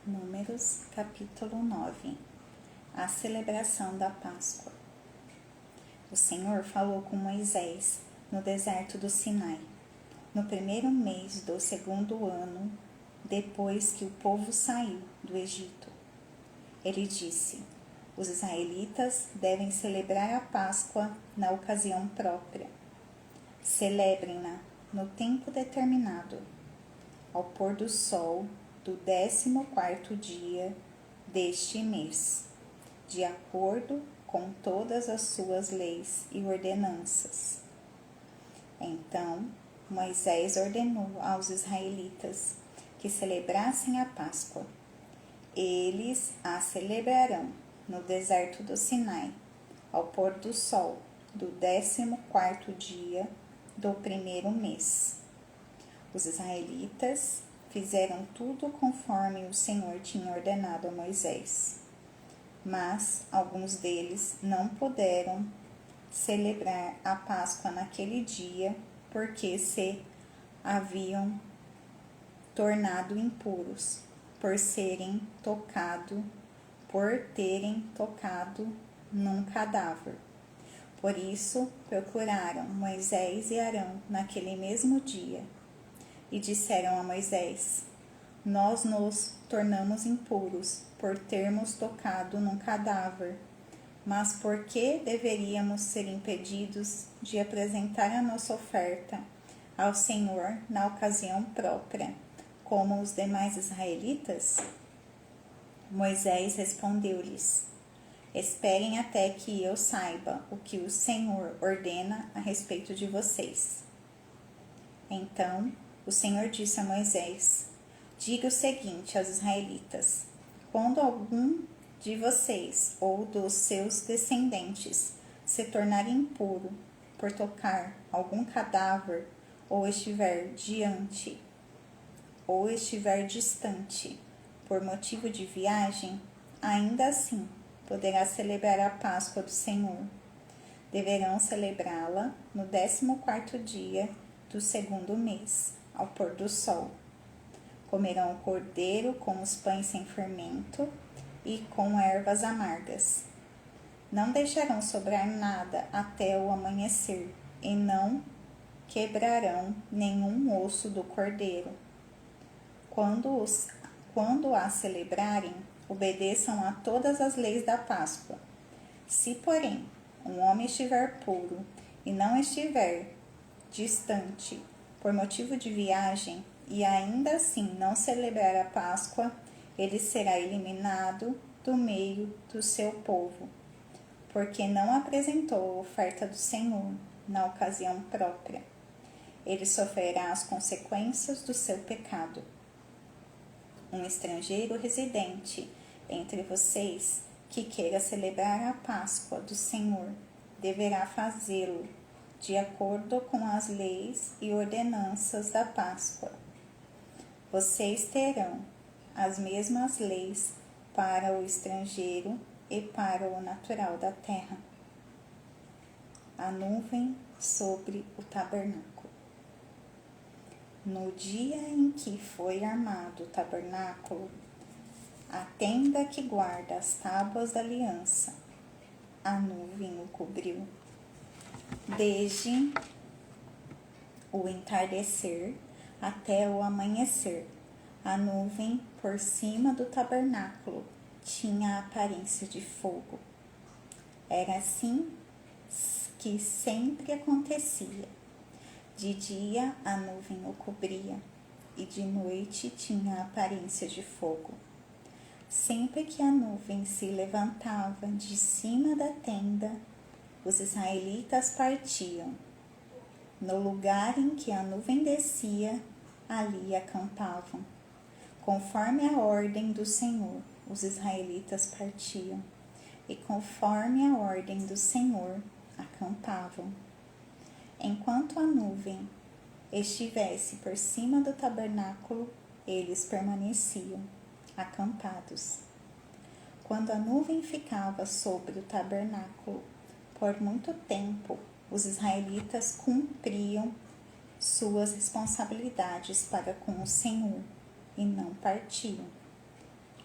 Números, capítulo 9. A celebração da Páscoa. O Senhor falou com Moisés no deserto do Sinai, no primeiro mês do segundo ano, depois que o povo saiu do Egito. Ele disse: os israelitas devem celebrar a Páscoa na ocasião própria. Celebrem-na no tempo determinado, ao pôr do sol do 14º dia deste mês, de acordo com todas as suas leis e ordenanças. Então Moisés ordenou aos israelitas que celebrassem a Páscoa. Eles a celebrarão no deserto do Sinai, ao pôr do sol do 14º dia do primeiro mês. Os israelitas fizeram tudo conforme o Senhor tinha ordenado a Moisés. Mas alguns deles não puderam celebrar a Páscoa naquele dia porque se haviam tornado impuros por terem tocado num cadáver. Por isso procuraram Moisés e Arão naquele mesmo dia e disseram a Moisés: nós nos tornamos impuros por termos tocado num cadáver, mas por que deveríamos ser impedidos de apresentar a nossa oferta ao Senhor na ocasião própria, como os demais israelitas? Moisés respondeu-lhes: esperem até que eu saiba o que o Senhor ordena a respeito de vocês. Então o Senhor disse a Moisés: diga o seguinte aos israelitas: quando algum de vocês ou dos seus descendentes se tornar impuro por tocar algum cadáver ou estiver distante por motivo de viagem, ainda assim poderá celebrar a Páscoa do Senhor. Deverão celebrá-la no 14º dia do segundo mês, ao pôr do sol. Comerão o cordeiro com os pães sem fermento e com ervas amargas. Não deixarão sobrar nada até o amanhecer e não quebrarão nenhum osso do cordeiro. Quando a celebrarem, obedeçam a todas as leis da Páscoa. Se, porém, um homem estiver puro e não estiver distante por motivo de viagem e ainda assim não celebrar a Páscoa, ele será eliminado do meio do seu povo, porque não apresentou a oferta do Senhor na ocasião própria. Ele sofrerá as consequências do seu pecado. Um estrangeiro residente entre vocês que queira celebrar a Páscoa do Senhor deverá fazê-lo de acordo com as leis e ordenanças da Páscoa. Vocês terão as mesmas leis para o estrangeiro e para o natural da terra. A nuvem sobre o tabernáculo. No dia em que foi armado o tabernáculo, a tenda que guarda as tábuas da aliança, a nuvem o cobriu. Desde o entardecer até o amanhecer, a nuvem por cima do tabernáculo tinha a aparência de fogo. Era assim que sempre acontecia. De dia a nuvem o cobria e de noite tinha a aparência de fogo. Sempre que a nuvem se levantava de cima da tenda, os israelitas partiam. No lugar em que a nuvem descia, ali acampavam. Conforme a ordem do Senhor, os israelitas partiam, e conforme a ordem do Senhor, acampavam. Enquanto a nuvem estivesse por cima do tabernáculo, eles permaneciam acampados. Quando a nuvem ficava sobre o tabernáculo por muito tempo, os israelitas cumpriam suas responsabilidades para com o Senhor e não partiam.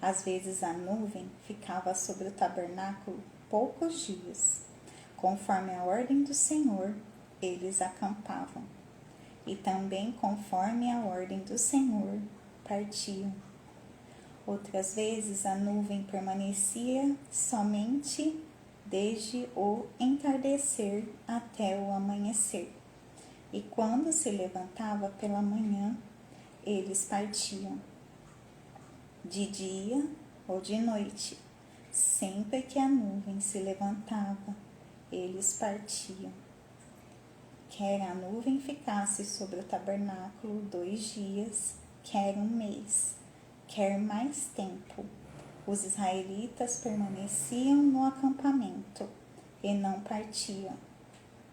Às vezes a nuvem ficava sobre o tabernáculo poucos dias. Conforme a ordem do Senhor, eles acampavam. E também conforme a ordem do Senhor, partiam. Outras vezes a nuvem permanecia somente desde o entardecer até o amanhecer. E quando se levantava pela manhã, eles partiam. De dia ou de noite, sempre que a nuvem se levantava, eles partiam. Quer a nuvem ficasse sobre o tabernáculo 2 dias, quer um mês, quer mais tempo, os israelitas permaneciam no acampamento e não partiam.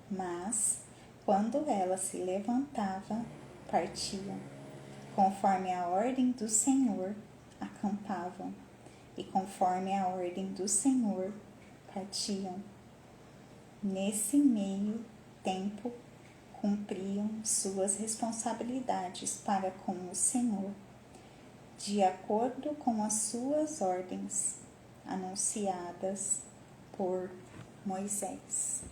Mas, quando ela se levantava, partiam. Conforme a ordem do Senhor, acampavam, e conforme a ordem do Senhor, partiam. Nesse meio tempo, cumpriam suas responsabilidades para com o Senhor, de acordo com as suas ordens, anunciadas por Moisés.